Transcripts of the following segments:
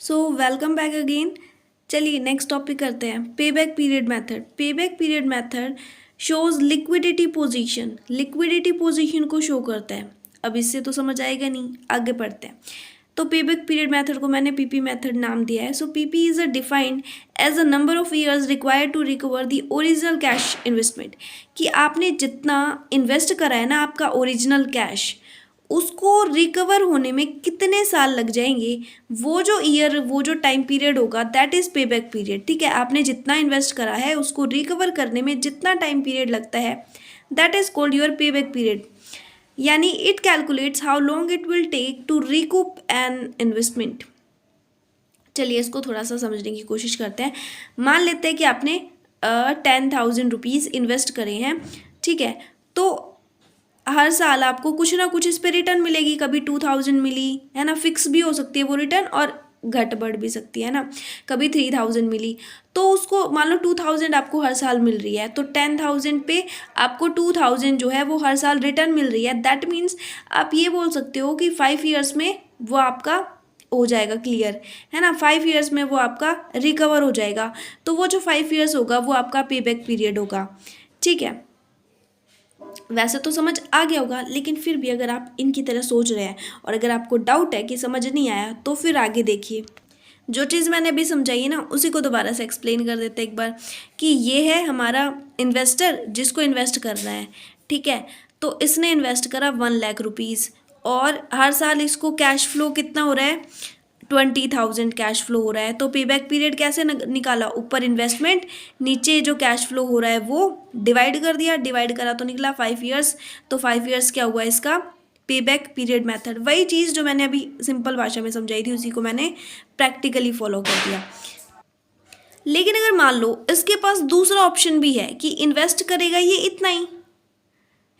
So welcome back again. चलिए next topic करते हैं, payback period method. Payback period method shows liquidity position, liquidity position को show करता है। अब इससे तो समझ आएगा नहीं, आगे पढ़ते हैं। तो पेबैक पीरियड मेथड को मैंने पीपी मेथड नाम दिया है। So PP is a defined as a number of years required to recover the original cash investment, कि आपने जितना इन्वेस्ट करा है ना, आपका ओरिजिनल कैश, उसको रिकवर होने में कितने साल लग जाएंगे, वो जो ईयर, वो जो टाइम पीरियड होगा, दैट इज़ पेबैक पीरियड। ठीक है, आपने जितना इन्वेस्ट करा है उसको रिकवर करने में जितना टाइम पीरियड लगता है, that is called your payback period. यानी it calculates how long it will take to recoup an investment. चलिए इसको थोड़ा सा समझने की कोशिश करते हैं। मान लेते हैं कि आपने 10,000 रुपीज़ इन्वेस्ट करे हैं। ठीक है, तो हर साल आपको कुछ ना कुछ इस पे रिटर्न मिलेगी। कभी 2,000 मिली है ना, फिक्स भी हो सकती है वो रिटर्न, और घट बढ़ भी सकती है ना। कभी 3,000 मिली, तो उसको मान लो 2,000 आपको हर साल मिल रही है, तो 10,000 पे आपको 2,000 जो है वो हर साल रिटर्न मिल रही है। दैट मीन्स आप ये बोल सकते हो कि 5 ईयर्स में वो आपका हो जाएगा क्लियर, है ना। 5 ईयर्स में वो आपका रिकवर हो जाएगा। तो वो जो 5 ईयर्स होगा वो आपका पेबैक पीरियड होगा। ठीक है, वैसे तो समझ आ गया होगा, लेकिन फिर भी अगर आप इनकी तरह सोच रहे हैं और अगर आपको डाउट है कि समझ नहीं आया, तो फिर आगे देखिए। जो चीज़ मैंने अभी समझाई है ना, उसी को दोबारा से एक्सप्लेन कर देते हैं एक बार, कि ये है हमारा इन्वेस्टर जिसको इन्वेस्ट करना है। ठीक है, तो इसने इन्वेस्ट करा 1,00,000 रुपीज़, और हर साल इसको कैश फ्लो कितना हो रहा है, 20,000 कैश फ्लो हो रहा है। तो पेबैक पीरियड कैसे निकाला, ऊपर इन्वेस्टमेंट, नीचे जो कैश फ्लो हो रहा है वो डिवाइड कर दिया, डिवाइड करा तो निकला 5 ईयर्स। तो 5 ईयर्स क्या हुआ इसका पेबैक पीरियड मेथड। वही चीज़ जो मैंने अभी सिंपल भाषा में समझाई थी, उसी को मैंने प्रैक्टिकली फॉलो कर दिया। लेकिन अगर मान लो इसके पास दूसरा ऑप्शन भी है कि इन्वेस्ट करेगा ये इतना ही,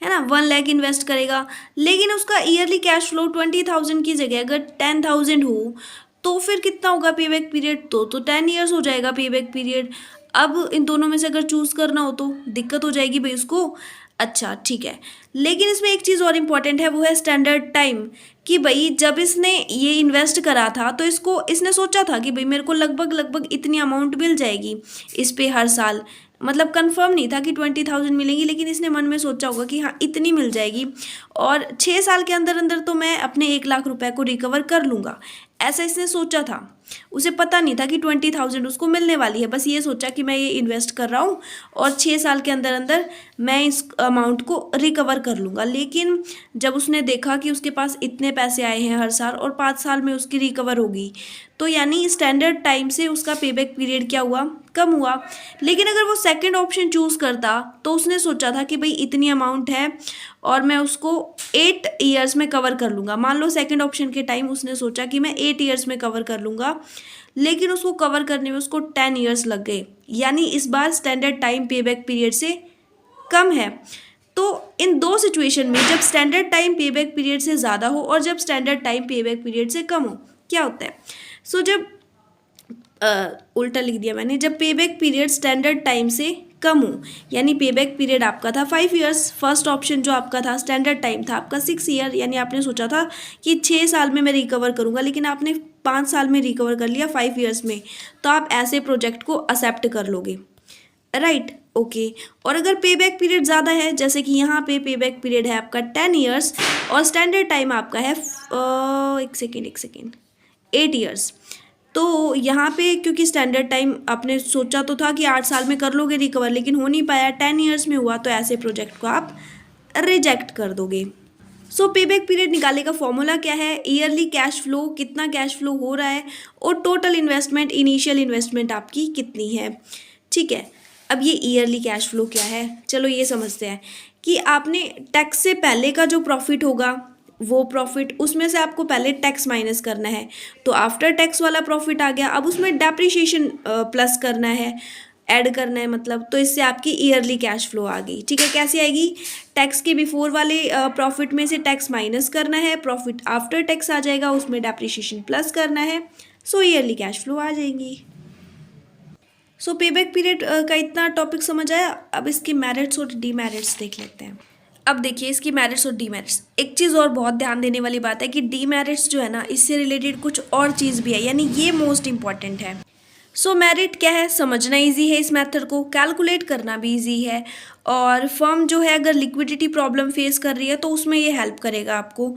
है ना, 1,00,000 इन्वेस्ट करेगा, लेकिन उसका ईयरली कैश फ्लो 20,000 की जगह अगर 10,000 हो, तो फिर कितना होगा पेबैक पीरियड, तो 10 ईयर्स हो जाएगा पेबैक पीरियड। अब इन दोनों में से अगर चूज करना हो तो दिक्कत हो जाएगी भाई उसको। अच्छा ठीक है, लेकिन इसमें एक चीज़ और इम्पॉर्टेंट है, वो है स्टैंडर्ड टाइम। कि भाई जब इसने ये इन्वेस्ट करा था, तो इसने सोचा था कि भाई मेरे को लगभग लगभग इतनी अमाउंट मिल जाएगी इस पे हर साल। मतलब कंफर्म नहीं था कि 20,000 मिलेंगी, लेकिन इसने मन में सोचा होगा कि हाँ इतनी मिल जाएगी, और 6 साल के अंदर अंदर तो मैं अपने 1,00,000 रुपए को रिकवर कर लूँगा, ऐसा इसने सोचा था। उसे पता नहीं था कि 20,000 उसको मिलने वाली है, बस ये सोचा कि मैं ये इन्वेस्ट कर रहा हूँ और 6 साल के अंदर अंदर मैं इस अमाउंट को रिकवर कर लूँगा। लेकिन जब उसने देखा कि उसके पास इतने पैसे आए हैं हर साल और 5 साल में उसकी रिकवर होगी, तो यानी स्टैंडर्ड टाइम से उसका पेबैक पीरियड क्या हुआ, कम हुआ। लेकिन अगर वो सेकंड ऑप्शन चूज़ करता, तो उसने सोचा था कि भाई इतनी अमाउंट है और मैं उसको 8 ईयर्स में कवर कर लूँगा। मान लो सेकंड ऑप्शन के टाइम उसने सोचा कि मैं 8 ईयर्स में कवर कर लूँगा, लेकिन उसको कवर करने में उसको 10 ईयर्स लग गए। यानी इस बार स्टैंडर्ड टाइम पेबैक पीरियड से कम है। तो इन दो सिचुएशन में, जब स्टैंडर्ड टाइम पेबैक पीरियड से ज़्यादा हो और जब स्टैंडर्ड टाइम पेबैक पीरियड से कम हो, क्या होता है। सो जब उल्टा लिख दिया मैंने, जब पेबैक पीरियड स्टैंडर्ड टाइम से कम हो, यानी पेबैक पीरियड आपका था 5 ईयर्स, फर्स्ट ऑप्शन जो आपका था स्टैंडर्ड टाइम था आपका 6 ईयर, यानी आपने सोचा था कि 6 साल में मैं रिकवर करूंगा, लेकिन आपने 5 साल में रिकवर कर लिया 5 ईयर्स में, तो आप ऐसे प्रोजेक्ट को एक्सेप्ट कर लोगे, राइट। ओके, और अगर पेबैक पीरियड ज़्यादा है, जैसे कि यहाँ पे पेबैक पीरियड है आपका 10 ईयर्स और स्टैंडर्ड टाइम आपका है एक सेकेंड 8 ईयर्स, तो यहाँ पे क्योंकि स्टैंडर्ड टाइम आपने सोचा तो था कि 8 साल में कर लोगे रिकवर, लेकिन हो नहीं पाया, 10 ईयर्स में हुआ, तो ऐसे प्रोजेक्ट को आप रिजेक्ट कर दोगे। सो पेबैक पीरियड निकालने का फॉर्मूला क्या है, ईयरली कैश फ्लो, कितना कैश फ्लो हो रहा है, और टोटल इन्वेस्टमेंट, इनिशियल इन्वेस्टमेंट आपकी कितनी है। ठीक है, अब ये ईयरली कैश फ्लो क्या है, चलो ये समझते हैं कि आपने टैक्स से पहले का जो प्रॉफिट होगा, वो प्रॉफिट, उसमें से आपको पहले टैक्स माइनस करना है, तो आफ्टर टैक्स वाला प्रॉफिट आ गया। अब उसमें डेप्रिसिएशन प्लस करना है, ऐड करना है मतलब, तो इससे आपकी ईयरली कैश फ्लो आ गई। ठीक है, कैसे आएगी, टैक्स के बिफोर वाले प्रॉफिट में से टैक्स माइनस करना है, प्रॉफिट आफ्टर टैक्स आ जाएगा, उसमें डेप्रिसिएशन प्लस करना है, सो ईयरली कैश फ्लो आ जाएंगी। सो पेबैक पीरियड का इतना टॉपिक समझ आया। अब इसके मेरिट्स और डीमेरिट्स देख लेते हैं। अब देखिए इसकी मेरिट्स और डीमेरिट्स। एक चीज़ और बहुत ध्यान देने वाली बात है कि डीमेरिट्स जो है ना, इससे रिलेटेड कुछ और चीज़ भी है, यानी ये मोस्ट इंपॉर्टेंट है। सो मेरिट क्या है, समझना इजी है, इस मेथड को कैलकुलेट करना भी इजी है, और फर्म जो है अगर लिक्विडिटी प्रॉब्लम फेस कर रही है तो उसमें ये हेल्प करेगा आपको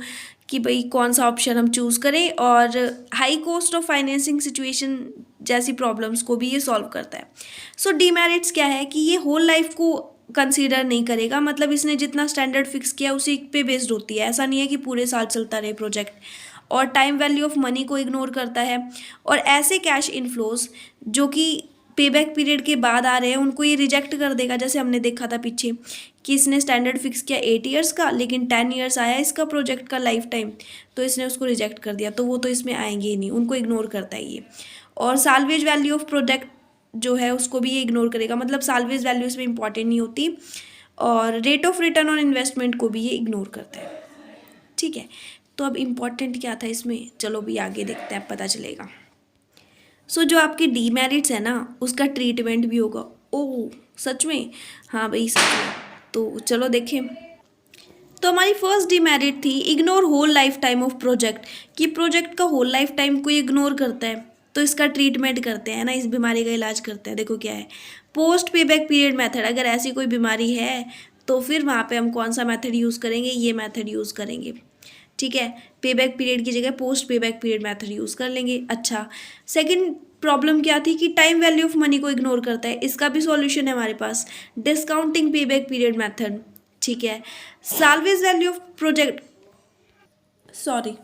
कि भाई कौन सा ऑप्शन हम चूज़ करें, और high cost of financing situation जैसी प्रॉब्लम्स को भी ये सॉल्व करता है। सो डीमेरिट्स क्या है कि ये होल लाइफ को कंसीडर नहीं करेगा, मतलब इसने जितना स्टैंडर्ड फिक्स किया उसी पे बेस्ड होती है, ऐसा नहीं है कि पूरे साल चलता रहे प्रोजेक्ट, और टाइम वैल्यू ऑफ मनी को इग्नोर करता है, और ऐसे कैश इनफ्लोज जो कि पेबैक पीरियड के बाद आ रहे हैं उनको ये रिजेक्ट कर देगा। जैसे हमने देखा था पीछे कि इसने स्टैंडर्ड फिक्स किया 8 ईयर्स का, लेकिन 10 ईयर्स आया इसका प्रोजेक्ट का लाइफ टाइम, तो इसने उसको रिजेक्ट कर दिया, तो वो तो इसमें आएंगे ही नहीं, उनको इग्नोर करता है ये। और साल्वेज वैल्यू ऑफ प्रोजेक्ट जो है उसको भी ये इग्नोर करेगा, मतलब साल्वेज वैल्यू इसमें इंपॉर्टेंट नहीं होती, और rate of return on investment को भी ये इग्नोर करता है। ठीक है, तो अब इम्पॉर्टेंट क्या था इसमें, चलो भी आगे देखते हैं, पता चलेगा। सो जो आपके डीमेरिट्स है ना उसका ट्रीटमेंट भी होगा। ओह सच में, हाँ भाई सच में, तो चलो देखें। तो हमारी फर्स्ट डीमेरिट थी ignore whole life time of project, कि प्रोजेक्ट का होल लाइफ टाइम को इग्नोर करता है, तो इसका ट्रीटमेंट करते हैं ना, इस बीमारी का इलाज करते हैं। देखो क्या है, पोस्ट पेबैक पीरियड मेथड, अगर ऐसी कोई बीमारी है तो फिर वहाँ पे हम कौन सा मेथड यूज़ करेंगे, ये मेथड यूज़ करेंगे। ठीक है, पेबैक पीरियड की जगह post payback period method use कर लेंगे। अच्छा, सेकंड प्रॉब्लम क्या थी कि टाइम वैल्यू ऑफ मनी को इग्नोर करता है, इसका भी सॉल्यूशन है हमारे पास, डिस्काउंटिंग पेबैक पीरियड मेथड। ठीक है, salvage value of project, sorry,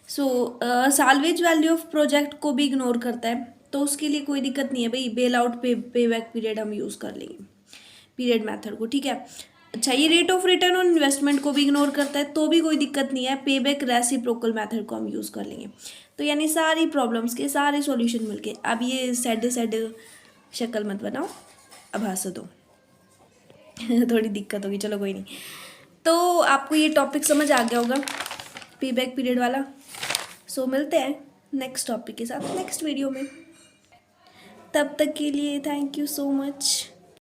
salvage value of project को भी इग्नोर करता है, तो उसके लिए कोई दिक्कत नहीं है भाई, बेल आउट पेबैक पीरियड हम यूज़ कर लेंगे, पीरियड मेथड को। ठीक है, अच्छा ये rate of return on investment को भी इग्नोर करता है, तो भी कोई दिक्कत नहीं है, पेबैक रेसिप्रोकल मेथड को हम यूज़ कर लेंगे। तो यानी सारी प्रॉब्लम्स के सारे सॉल्यूशन मिलके। अब ये सैड सैड शक्ल मत बनाओ, अब हंस दो थोड़ी दिक्कत होगी, चलो कोई नहीं। तो आपको ये टॉपिक समझ आ गया होगा, पेबैक पीरियड वाला। सो मिलते हैं नेक्स्ट टॉपिक के साथ नेक्स्ट वीडियो में, तब तक के लिए थैंक यू सो मच।